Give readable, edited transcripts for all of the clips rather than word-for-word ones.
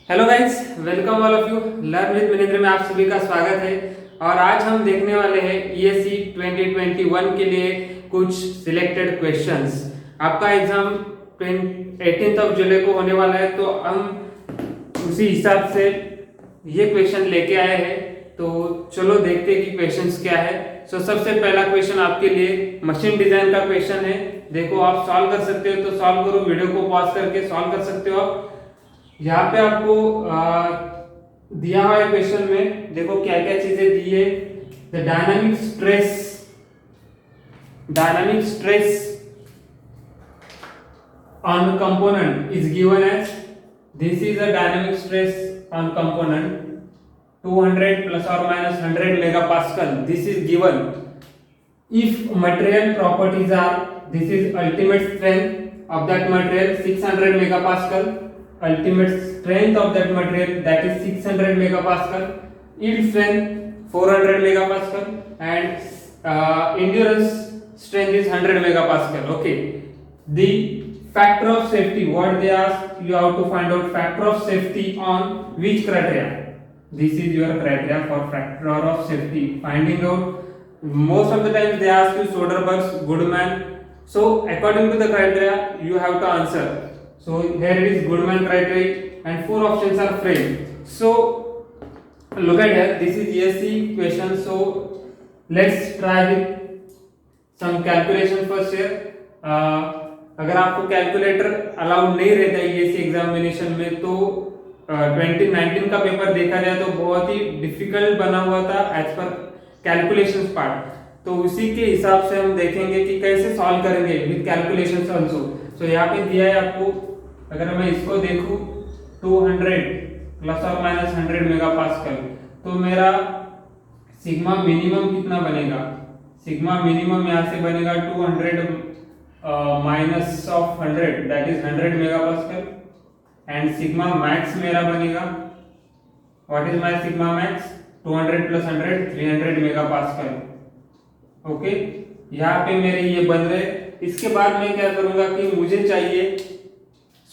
Hello guys, welcome all of you. Learn with Manindra में आप सभी का स्वागत है। और आज हम देखने वाले हैं ईएससी 2021 के लिए कुछ सिलेक्टेड क्वेश्चंस। आपका एग्जाम 18 ऑफ जुलाई को होने वाला है, तो हम उसी हिसाब से ये क्वेश्चन लेके आए हैं। तो चलो देखते हैं कि क्वेश्चंस क्या है। सबसे पहला क्वेश्चन आपके लिए मशीन डिजाइन का क्वेश्चन है। देखो, आप सॉल्व कर सकते हो तो सॉल्व करो, वीडियो को पॉज करके सॉल्व कर सकते हो आप। यहाँ पे आपको दिया हुआ है क्वेश्चन में, देखो क्या क्या चीजें दी है। The dynamic stress on component is given as, this is a dynamic stress on component 200 plus or minus 100 megapascal. This is given if material properties are, this is ultimate strength of that material 600 megapascal, ultimate strength of that material that is 600 megapascal, yield strength 400 megapascal, and endurance strength is 100 megapascal. Okay, the factor of safety, what they ask, you have to find out factor of safety on which criteria. This is your criteria for factor of safety. Finding out, most of the times they ask you Soderberg's, Goodman. So according to the criteria, you have to answer. So here it is Goodman criteria, and 4 options are framed. So look at here. This is ESC question. So let's try with some calculation first here. अगर आपको calculator allowed नहीं रहता है ESC examination में, तो 2019 का paper देखा जाए तो बहुत ही डिफिकल्ट बना हुआ था एज पर कैलकुलेशंस पार्ट। तो उसी के हिसाब से हम देखेंगे कि कैसे सॉल्व करेंगे विद कैलकुलेशंस आल्सो। सो यहाँ पे दिया है आपको, अगर मैं इसको देखूं 200 प्लस और माइनस 100 मेगापास्कल, तो मेरा सिग्मा मिनिमम कितना बनेगा? सिग्मा मिनिमम यहाँ से बनेगा 200 minus of 100, that is 100 megapascal, and sigma max मेरा बनेगा, what is my sigma max? 200 plus 100 300 megapascal. Okay, यहाँ पे मेरे ये बन रहे। इसके बाद मैं क्या करूंगा कि मुझे चाहिए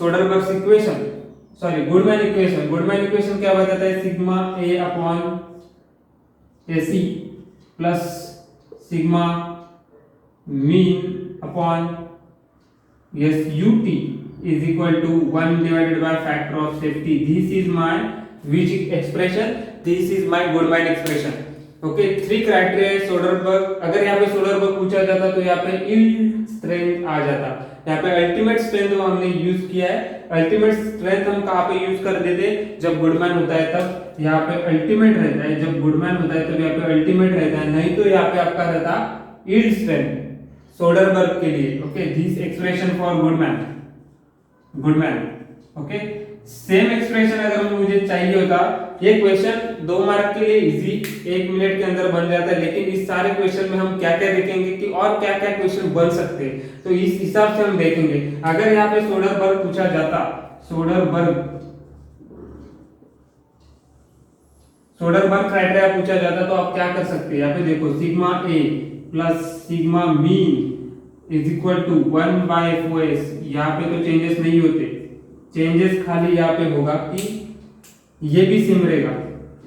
Soderberg's equation, sorry Goodman equation. Goodman equation क्या बताता है? Sigma a upon SE plus sigma mean upon S UT is equal to 1 divided by factor of safety. This is my which expression? This is my Goodman expression. Okay, 3 criteria है Soderbergh. अगर यहाँ पे Soderbergh पूछा जाता तो यहाँ पे yield strength आ जाता। यहाँ पे अल्टीमेट स्ट्रेंथ हमने यूज किया है। अल्टीमेट स्ट्रेंथ हम कहाँ पे यूज कर देते? जब गुडमैन होता है तब। यहाँ पे अल्टीमेट रहता है, जब गुडमैन होता है तब यहाँ पे अल्टीमेट रहता है, नहीं तो यहाँ पे आपका रहता yield strength सोडरबर्ग के लिए। Okay, this expression for Goodman. Okay, same expression अगर मुझे चाहिए होता, ये क्वेश्चन 2 मार्क के लिए इजी 1 मिनट के अंदर बन जाता है, लेकिन इस सारे क्वेश्चन में हम क्या क्या देखेंगे कि और क्या क्या क्वेश्चन बन सकते हैं, तो इस हिसाब से हम देखेंगे। अगर यहाँ पे सोडरबर्ग पूछा जाता, सोडरबर्ग क्राइटेरिया पूछा जाता, तो आप क्या कर सकते हैं? यहाँ पे देखो, sigma A plus sigma mean is equal to 1 by FOS. यहाँ पे तो चेंजेस नहीं होते, चेंजेस खाली यहाँ पे होगा कि ये भी सेम रहेगा,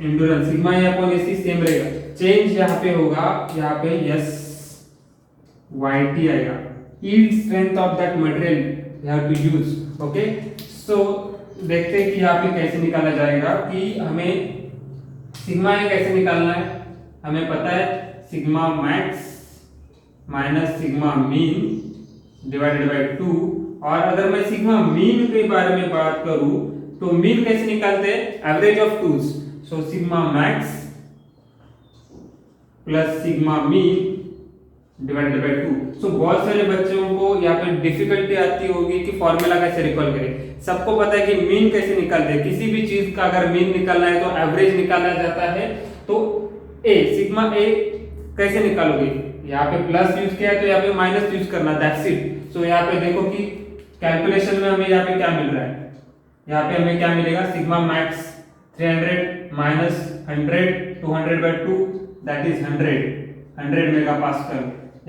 endurance sigma a upon SE same रहेगा। चेंज यहाँ पे होगा, यहाँ पे यस वाईटी आएगा, yield strength of that material you have to use. Okay, so देखते हैं कि यहाँ पे कैसे निकाला जाएगा कि हमें सिग्मा ए कैसे निकालना है। हमें पता है sigma max minus sigma mean divided by 2। और अगर मैं सिग्मा मीन के बारे में बात करूं तो मीन कैसे निकालते हैं? Average of twos. So sigma max plus sigma mean divided by 2। सो बहुत सारे बच्चों को यहाँ पे डिफिकल्टी आती होगी कि फॉर्मूला कैसे रिकॉल करें। सबको पता है कि मीन कैसे निकालते हैं, किसी भी चीज का अगर मीन निकालना है तो एवरेज निकाला जाता है। तो ए सिग्मा ए कैसे निकालोगे? यहाँ पे प्लस यूज किया है तो यहाँ पे माइनस यूज करना, दैट्स इट। सो यहाँ पे देखो कि कैलकुलेशन में हमें यहाँ पे क्या मिल रहा है। यहाँ पे हमें क्या मिलेगा? Sigma max 300 minus 100 200 by 2 that is 100 megapascal.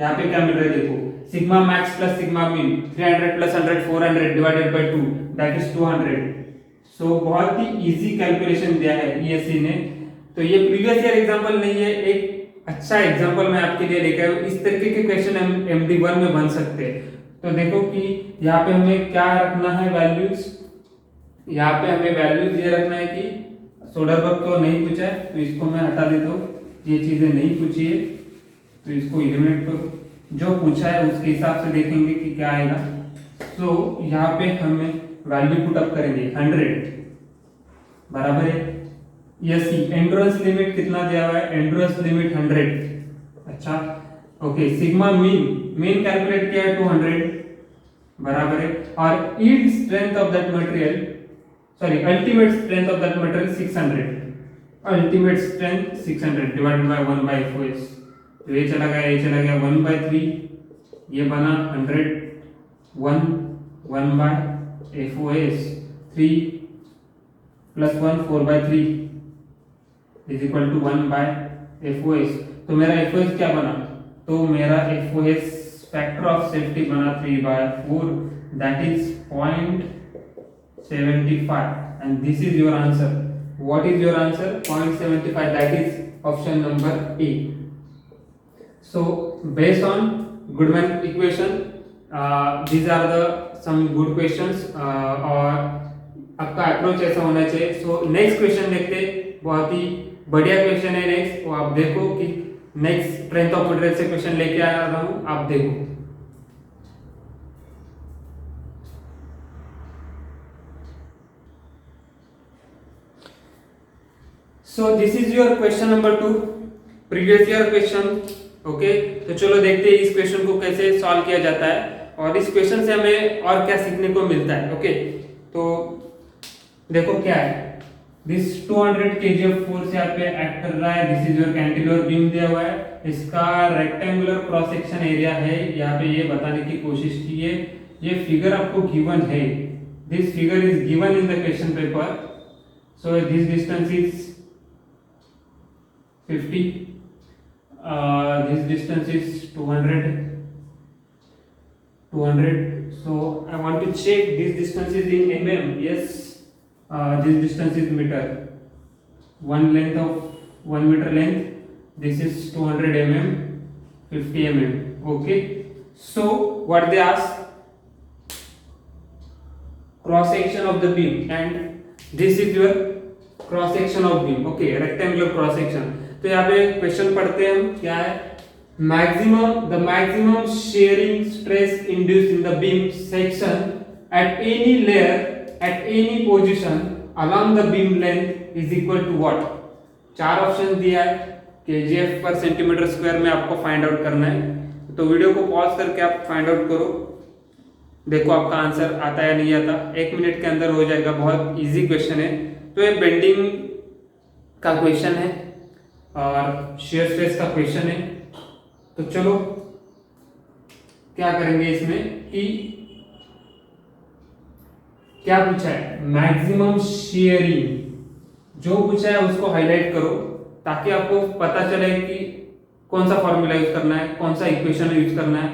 यहाँ पे क्या मिल रहा है? देखो, sigma max plus sigma mean 300 plus 100 400 divided by 2 that is 200। So बहुत ही इजी कैलकुलेशन दिया है ईएससी ने। तो ये प्रीवियस ईयर एग्जांपल नहीं है, एक अच्छा एग्जांपल मैं आपके लिए लेकर आया हूं। इस तरीके के क्वेश्चन MD1 में बन सकते हैं। तो देखो कि यहाँ पे हमें क्या रखना है वैल्यूज, यहाँ पे हमें वैल्यूज ये रखना है कि सोडरबर्ग को नहीं पूछा है तो इसको मैं हटा देता हूँ, ये चीजें नहीं पूछी है तो इसको एलिमिनेट करो। जो पूछा है उसके हिसाब से देखेंगे कि क्या आएगा। तो यहाँ पे हमें वैल्यू पुट अप करेंगे 100 बराबर है ईएससी। एंड्योरेंस लिमिट कितना दिया हुआ है, एंड्योरेंस लिमिट 100। अच्छा ओके, सिग्मा मीन कैलकुलेट किया है 200 बराबर है, और yield strength of that material, sorry ultimate strength of that material 600, ultimate strength 600 divided by 1/4। तो ये चला गया 1/3, ये बना 100, 1/FOS 3 + 1 4/3 is equal to 1/FOS। तो मेरा FOS क्या बना, तो मेरा FOS फैक्टर ऑफ सेफ्टी बना 3/4, that is 0.75 and this is your answer. What is your answer, 0.75, that is option number A. So based on Goodman equation, these are the some good questions, और आपका approach ऐसा होना चाहिए। So next question देखते, बहुत ही बढ़िया question है next. तो आप देखो कि नेक्स्ट स्ट्रेंथ ऑफ मटेरियल से क्वेश्चन लेके आ रहा हूं, आप देखो। सो this is your question number 2, previous year question. Okay, तो चलो देखते हैं इस क्वेश्चन को कैसे सॉल्व किया जाता है और इस क्वेश्चन से हमें और क्या सीखने को मिलता है। ओके, तो देखो क्या है, दिस 200 kg ऑफ फोर्स यहाँ पे एक्ट कर रहा है। This is your cantilever beam दिया हुआ है, इसका रेक्टेंगुलर क्रॉस सेक्शन एरिया है, यहाँ पे ये बताने की कोशिश की है। ये फिगर आपको गिवन है, this figure is given in the question paper. So this distance is 50, this distance is 200, so I want to check this distance is in mm. Yes, this distance is meter, one length of 1 meter length, this is 200 mm, 50 mm. Okay, so what they ask, cross section of the beam, and this is your cross section of beam. Okay, rectangular cross section। तो यहाँ पे question पढ़ते हैं हम, क्या है, the maximum shearing stress induced in the beam section at any layer at any position along the beam length is equal to what. 4 option दिया है, kgf पर सेंटीमीटर स्क्वायर में आपको फाइंड आउट करना है। तो वीडियो को पॉज करके आप फाइंड आउट करो, देखो आपका आंसर आता है या नहीं आता। 1 मिनट के अंदर हो जाएगा, बहुत इजी क्वेश्चन है। तो ये बेंडिंग का क्वेश्चन है और शेयर स्ट्रेस का क्वेश्चन है। तो चलो क्या करेंगे इसमें कि क्या पूछा है, मैक्सिमम शेयरिंग जो पूछा है उसको हाईलाइट करो ताकि आपको पता चले कि कौन सा फॉर्मूला यूज करना है, कौन सा इक्वेशन यूज करना है,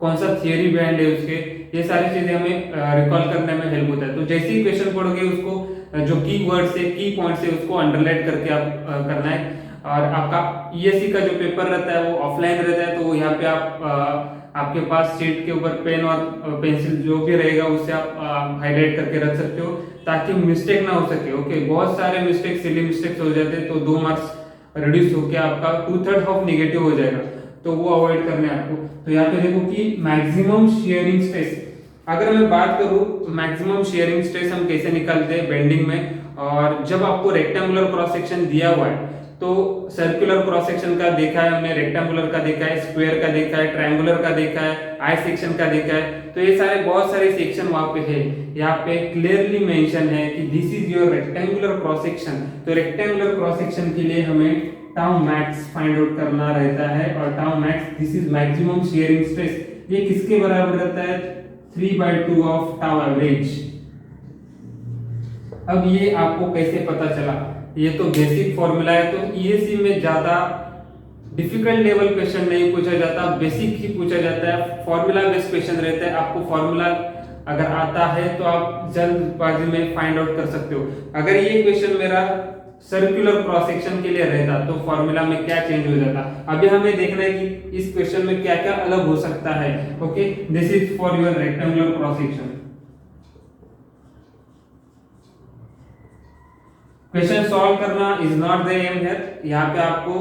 कौन सा थियरी बिहाइंड है उसके। ये सारी चीजें हमें रिकॉल करने में हेल्प होता है। तो जैसे ही क्वेश्चन पढ़ोगे उसको जो की वर्ड से, की पॉइंट से उसको अंडरलाइन करके आप करना है। और आपका ईएससी का जो पेपर रहता है वो ऑफलाइन रहता है, तो यहाँ पे आप आपके पास शीट के ऊपर पेन और पेंसिल जो भी रहेगा उससे आप हाईलाइट करके रख सकते हो ताकि मिस्टेक ना हो सके। ओके, बहुत सारे मिस्टेक, सिली मिस्टेक्स हो जाते हैं तो 2 मार्क्स रिड्यूस होकर आपका 2/3 ऑफ नेगेटिव हो जाएगा, तो वो अवॉइड करने आपको। तो यहाँ पे देखो कि मैक्सिमम शेयरिंग स्ट्रेस, अगर मैं बात करूं मैक्सिमम शेयरिंग स्ट्रेस हम कैसे निकालते हैं बेंडिंग में, और जब आपको रेक्टेंगुलर क्रॉस सेक्शन दिया हुआ है तो सर्कुलर क्रॉस सेक्शन का देखा है हमने, रेक्टेंगुलर का देखा है, स्क्वायर का देखा है, ट्रायंगुलर का देखा है, आई सेक्शन का देखा है। तो ये सारे बहुत सारे सेक्शन वहां पे है। यहाँ पे क्लियरली मेंशन है कि this is your rectangular cross section. तो रेक्टेंगुलर क्रॉस सेक्शन के लिए हमें टाउ मैक्स फाइंड आउट करना रहता है, और tau max this is maximum shearing stress, ये किसके बराबर रहता है, 3/2 ऑफ टाउ एवरेज। अब ये आपको कैसे पता चला, ये तो बेसिक फॉर्मूला है। तो ईएससी में ज्यादा डिफिकल्ट लेवल क्वेश्चन नहीं पूछा जाता, बेसिक ही पूछा जाता है, फॉर्मूला बेस्ड क्वेश्चन रहता है। आपको फॉर्मूला अगर आता है तो आप जल्दबाजी में फाइंड आउट कर सकते हो। अगर ये क्वेश्चन मेरा सर्कुलर क्रॉस सेक्शन के लिए रहता तो फॉर्मूला में क्या चेंज हो जाता, अभी हमें देखना है कि इस क्वेश्चन में क्या क्या अलग हो सकता है। Okay, this is for your rectangular cross section. Question solve करना is not the aim here. यहाँ पे आपको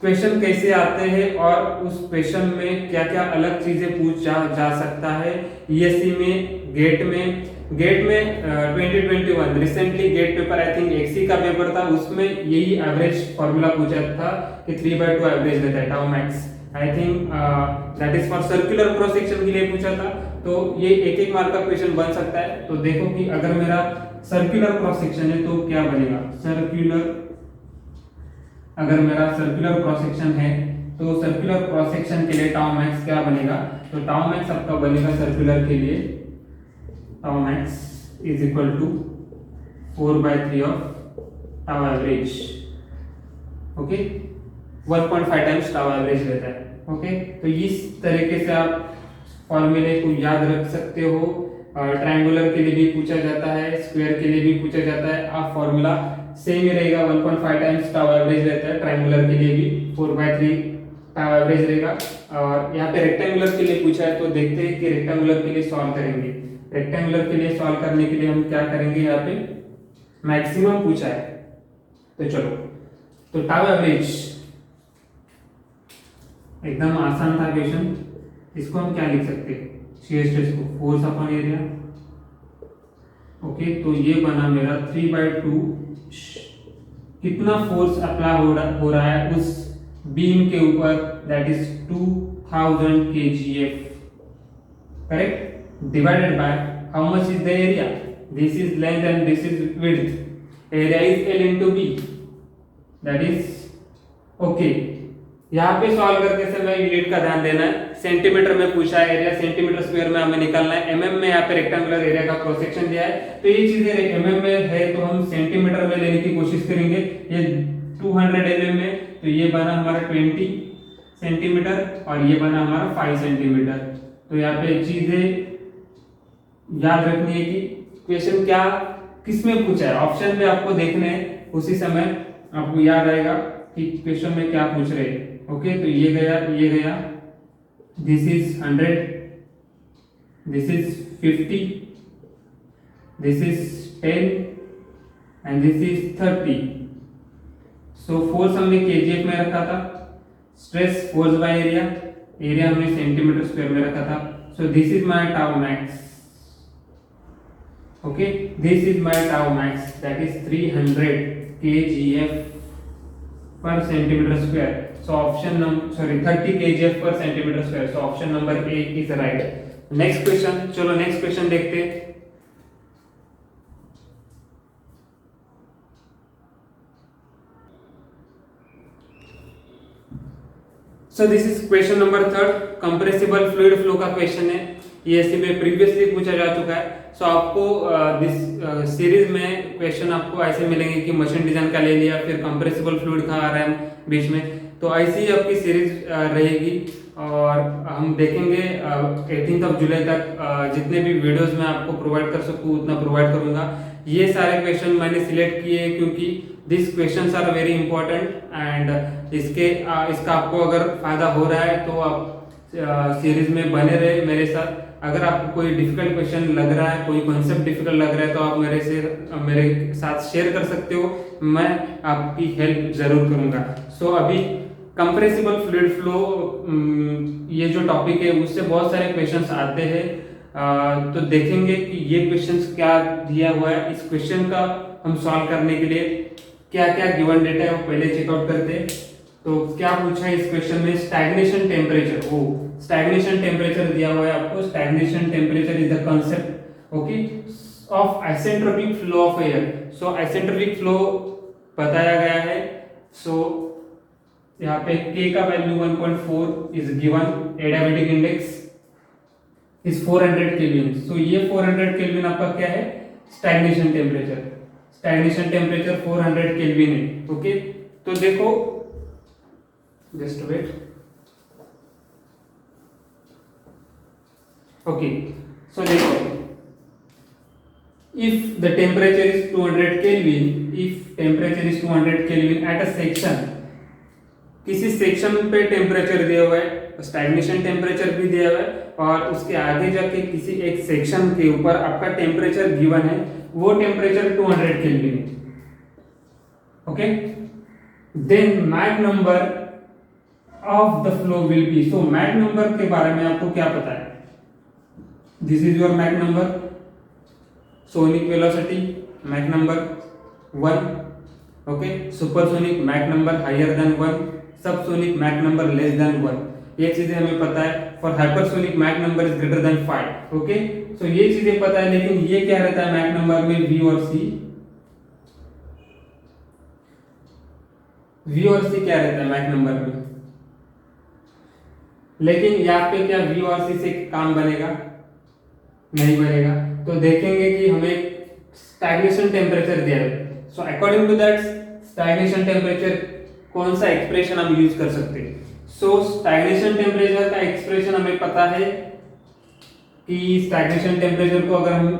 क्वेश्चन कैसे आते हैं और उस क्वेश्चन में क्या क्या अलग चीजें पूछा जा सकता है। ईएससी में, गेट में 2021 recently GATE paper I think XE का पेपर था, उसमें यही एवरेज फॉर्मूला पूछा था कि 3/2 एवरेज रहता है tau max. I think that is for circular cross section के लिए पूछा था। तो ये एक मार्क का क्वेश्चन बन सकता है। तो देखो कि अगर मेरा सर्कुलर क्रॉस सेक्शन है तो क्या बनेगा। अगर मेरा सर्कुलर क्रॉस सेक्शन है तो सर्कुलर क्रॉस सेक्शन के लिए टाउ मैक्स क्या बनेगा। तो टाउ मैक्स आपका बनेगा सर्कुलर के लिए, tau max is equal to 4/3 of tau average. Okay, 1.5 times tau average रहता है। ओके, तो इस तरीके से आप फॉर्मूले को याद रख सकते हो। ट्रायंगुलर के लिए भी पूछा जाता है, स्क्वायर के लिए भी पूछा जाता है। आप फॉर्मूला सेम ही रहेगा, 1.5 टाइम्स टाउ एवरेज रहता है। ट्रायंगुलर के लिए भी 4/3 टाउ एवरेज रहेगा। और यहाँ पे रेक्टेंगुलर के लिए पूछा है तो देखते हैं कि रेक्टेंगुलर के लिए सॉल्व करेंगे। रेक्टेंगुलर के लिए सॉल्व करने के लिए हम क्या करेंगे, यहाँ पे मैक्सिमम पूछा है तो चलो, तो टाउ एवरेज एकदम आसान था क्वेश्चन। इसको हम क्या लिख सकते हैं, शियर स्ट्रेस को फोर्स अपॉन एरिया। ओके, तो ये बना मेरा 3/2। कितना फोर्स अप्लाई हो रहा है उस बीम के ऊपर, that is 2000 kgf, correct, divided by how much is the area. This is length and this is width. Area is L into B, that is okay. यहाँ पे सॉल्व करते समय यूनिट का ध्यान देना है। सेंटीमीटर में पूछा है एरिया, सेंटीमीटर स्क्वायर में हमें निकालना है। एमएम में यहाँ पे रेक्टेंगुलर एरिया का क्रॉस सेक्शन दिया है, तो ये चीजें एमएम में है तो हम सेंटीमीटर में लेने की कोशिश करेंगे। ये 200 mm में, तो ये बना हमारा 20 सेंटीमीटर और ये बना हमारा 5 सेंटीमीटर। तो यहाँ पे चीजें याद रखनी है कि क्वेश्चन क्या किस में पूछा है। ऑप्शन में आपको देखने हैं, उसी समय आपको याद आएगा कि क्वेश्चन में क्या पूछ रहे हैं। ओके, तो ये गया, this is 100, this is 50, this is 10 and this is 30। So force हमने केजीएफ में रखा था, stress force by area, area हमने सेंटीमीटर स्क्वायर में रखा था। सो this is my tau max. Okay, this is my tau max, that is 300 kgf per centimeter square. So option 30 kgf per centimeter square. So option number A is right. Next question, चलो next question देखते हैं। So this is question number 3, compressible fluid flow का question है। ये ऐसे में previously पूछा जा चुका है। सो आपको दिस सीरीज में क्वेश्चन आपको ऐसे मिलेंगे कि मशीन डिजाइन का ले लिया, फिर कंप्रेसिबल फ्लूइड का आ रहा है बीच में, तो ऐसी ही आपकी सीरीज रहेगी। और हम देखेंगे 18 जुलाई तक जितने भी वीडियोस मैं आपको प्रोवाइड कर सकूँ उतना प्रोवाइड करूंगा। ये सारे क्वेश्चन मैंने सिलेक्ट किए क्योंकि this questions are very important and इसका आपको अगर फायदा हो रहा है तो आप सीरीज में बने रहे मेरे साथ। अगर आपको कोई डिफिकल्ट क्वेश्चन लग रहा है, कोई कॉन्सेप्ट डिफिकल्ट लग रहा है, तो आप मेरे साथ शेयर कर सकते हो, मैं आपकी हेल्प जरूर करूंगा। सो अभी कंप्रेसिबल फ्लूइड फ्लो ये जो टॉपिक है उससे बहुत सारे क्वेश्चंस आते हैं। तो देखेंगे कि ये क्वेश्चंस क्या दिया हुआ है, इस क्वेश्चन का हम सॉल्व करने के लिए क्या क्या गिवन डेटा है वो पहले चेकआउट करते हैं। तो क्या पूछा है इस क्वेश्चन में, स्टैग्नेशन टेम्परेचर। स्टैग्नेशन टेम्परेचर दिया हुआ है आपको। Stagnation temperature is the concept okay of isentropic flow of air. So isentropic flow बताया गया है। सो यहाँ पे K का value 1.4 is given, adiabatic index is 400 kelvin. So ये 400 केल्विन आपका क्या है, stagnation temperature. Stagnation temperature 400 kelvin है। ओके, तो देखो जस्ट वेट। ओके, सो देखो, if the temperature is 200 Kelvin, if temperature is 200 Kelvin at a section, किसी सेक्शन पे टेम्परेचर दिया हुआ है, स्टैग्नेशन टेम्परेचर भी दिया हुआ है, और उसके आगे जाके किसी एक सेक्शन के ऊपर आपका टेम्परेचर गिवन है, वो टेम्परेचर 200 केल्विन है, okay. Then Mach number of the flow will be, so Mach number के बारे में आपको क्या पता है, this is your Mach number, sonic velocity Mach number 1, okay, supersonic Mach number higher than 1, subsonic Mach number less than 1, ये चीजें हमें पता है। For hypersonic Mach number is greater than 5, okay. So ये चीजें पता है, लेकिन ये क्या रहता है मैक नंबर में, वी और सी, वी और सी क्या रहता है मैक नंबर में, लेकिन यहाँ पे क्या वी और सी से काम बनेगा, नहीं बनेगा। तो देखेंगे कि हमें स्टैग्नेशन टेम्परेचर दिया है, so according to that stagnation temperature कौन सा एक्सप्रेशन हम यूज कर सकते हैं। सो स्टैग्नेशन टेम्परेचर का एक्सप्रेशन हमें पता है कि स्टैग्नेशन टेम्परेचर को अगर हम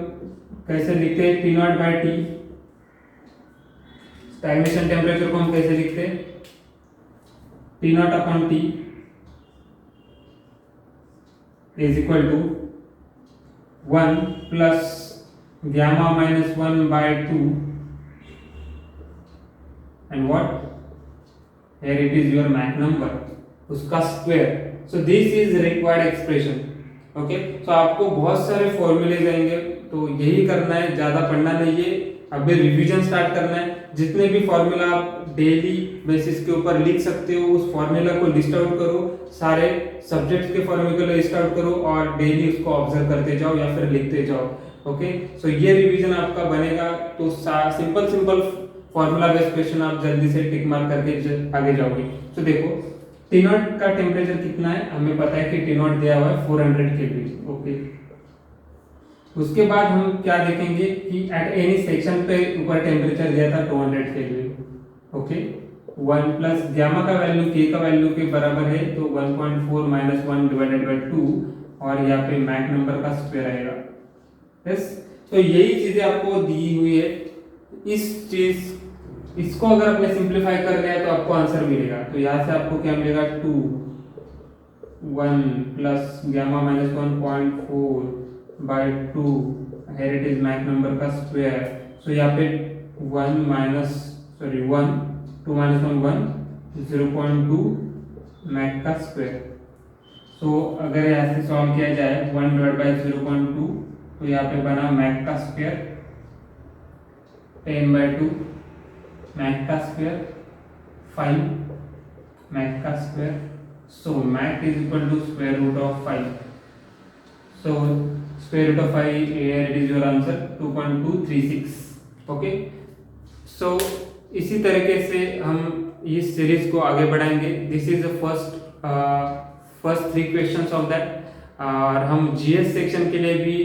कैसे लिखते हैं, T not by T, stagnation temperature को हम कैसे लिखते हैं, T not upon T is equal to 1 plus gamma minus 1 by 2 and what, here it is your Mach number, उसका square. So this is required expression, okay. सो आपको बहुत सारे फॉर्मूले आएंगे, तो यही करना है, ज्यादा पढ़ना नहीं है, अभी रिवीजन स्टार्ट करना है। जितने भी फॉर्मूला आप डेली बेसिस के ऊपर लिख सकते हो, उस फॉर्मूला को लिस्ट आउट करो, सारे सब्जेक्ट्स के फॉर्मूले को लिस्ट आउट करो और डेली उसको ऑब्जर्व करते जाओ या फिर लिखते जाओ, ओके। सो ये रिवीजन आपका बनेगा, तो सिंपल फॉर्मूला बेस्ड क्वेश्चन आप जल्दी से टिक मार करके आगे जाओगे। तो देखो टी नॉट का टेम्परेचर कितना है, हमें पता है कि टी नॉट दिया हुआ है 400 केल्विन, ओके। उसके बाद हम क्या देखेंगे कि एट एनी सेक्शन पे ऊपर टेम्परेचर दिया था 200 केल्विन, ओके। 1 प्लस गामा का वैल्यू के का वैल्यू के बराबर है, तो 1.4 माइनस 1 डिवाइडेड बाय 2, और यहाँ पे मैक नंबर का स्क्वायर आएगा, यस। तो यही चीजें आपको दी हुई है, इसको अगर आपने सिंप्लीफाई कर लिया तो आपको आंसर मिलेगा। तो यहाँ से आपको क्या मिलेगा, 2 1 प्लस gamma minus 1.4 by 2, here it is Mach number का स्क्वायर। सो यहाँ पे 1 माइनस 2 माइनस 1 0.2 मैक का स्क्वायर। सो अगर यहाँ से सॉल्व किया जाए 1 डिवाइड बाय 0.2, तो यहाँ पे बना मैक का स्क्वायर 10/2, मैक का स्क्वायर 5 मैक का square. So Mach is equal to square root of 5, so square root of 5, here it is your answer 2.236, okay. So इसी तरीके से हम इस सीरीज को आगे बढ़ाएंगे। This is the first 3 questions of that, और हम जीएस सेक्शन के लिए भी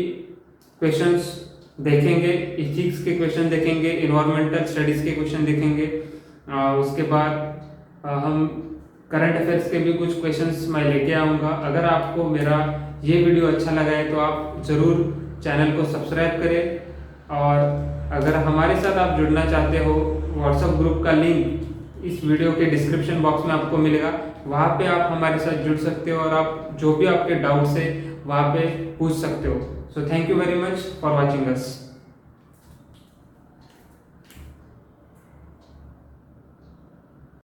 क्वेश्चंस देखेंगे, इथिक्स के क्वेश्चन देखेंगे, इन्वायरमेंटल स्टडीज के क्वेश्चन देखेंगे, उसके बाद हम करंट अफेयर्स के भी कुछ क्वेश्चंस मैं लेके आऊँगा। अगर आपको मेरा ये वीडियो अच्छा लगा है तो आप ज़रूर चैनल को सब्सक्राइब करें, और अगर हमारे साथ आप जुड़ना चाहते हो, व्हाट्सएप ग्रुप का लिंक इस वीडियो के डिस्क्रिप्शन बॉक्स में आपको मिलेगा, वहाँ पे आप हमारे साथ जुड़ सकते हो और आप जो भी आपके डाउट्स है वहाँ पे पूछ सकते हो। So thank you very much for watching us.